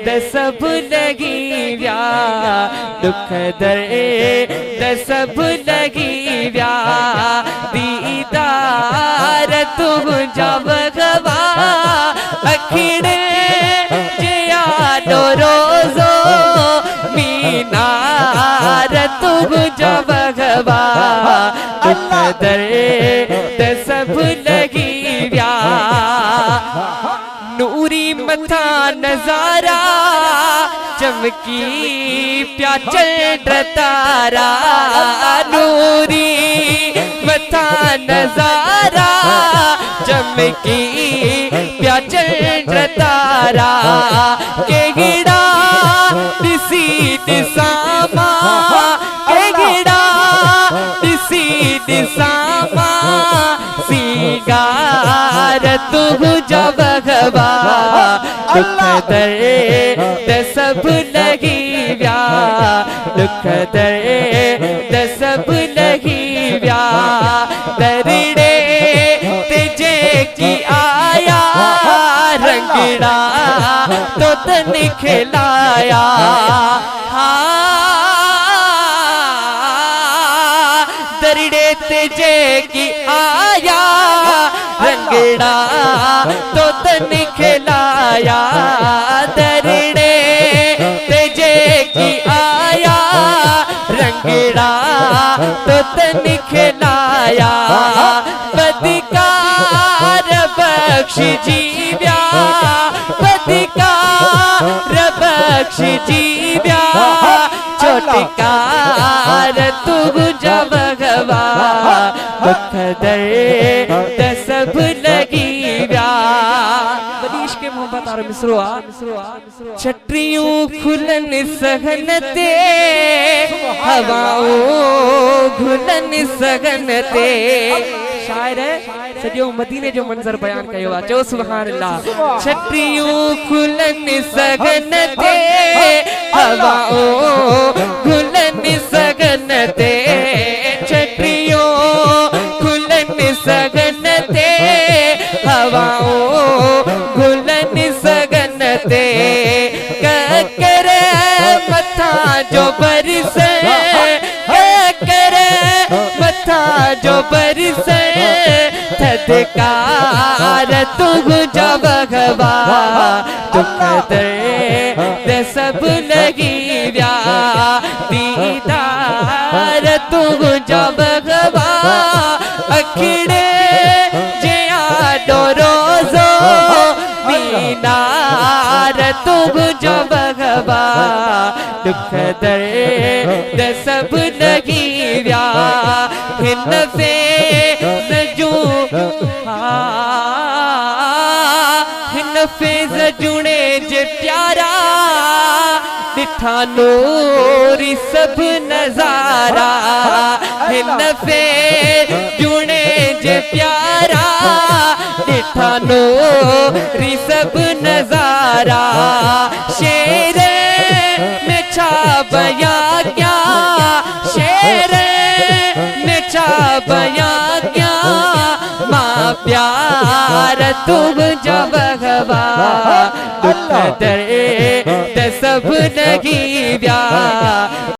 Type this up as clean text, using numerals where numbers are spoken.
सब लगी व्या दुख दर्द सब लगी व्या दीदार तुम जब गवा अखिड़े जिया लो रोजो मीनार तुम जब गवा दुख दर्द सब लगी व्या नूरी मथा नजारा चमकी प्या चल तारा नूरी मथा नजारा चमकी प्या चल तारा के गिड़ा दिसी दिसामा के गिड़ा दिसी दिसामा सीगार तुम जब गवा दुख दर्द सब लगी व्या दुख दर्द सब लगी व्या दरड़े तेजे की आया रंगड़ा तो तन खिलाया दरड़े तेजे की आया रंगड़ा तो तन खिलाया दरड़े तेजे की आया रंगड़ा तो तन खिलाया बदकार बख्श जीव्या बदकार बख्श जीव्या छोटकार तुम जब गवा दुख दर्द सब लगी व्या बदीश के मोहब्बत और मिसरुआ छटरियों खुलन सहनते हवाओं घुलन सहनते शायर है सजो मदीने जो मंजर बयान कयो आ चो सुभान अल्लाह छटरियों खुलन सहनते हवाओं घुलन सहनते छटरियों खुलन सहनते हवाओं घुलन सहनते करे मथा जो बरसे करे मथा जो बरसे थदकार तुम जब गवा दुख दर्द सब लगी व्या दीदार तुम जब गवा अखिड़े जिया लो रोजो मीनार तुम जब गवा दुख दर्द सब लगी व्या हिन्नफे सजू हिन्नफे जुड़े जे प्यारा दिठा नूरी सब नजारा हिन्नफे जुड़े जे प्यारा दिठा नूरी सब नजारा शेर में छा बया क्या शेर में छा बया क्या माँ प्यार तुम जब गवा दुख दर्द सब लगी व्या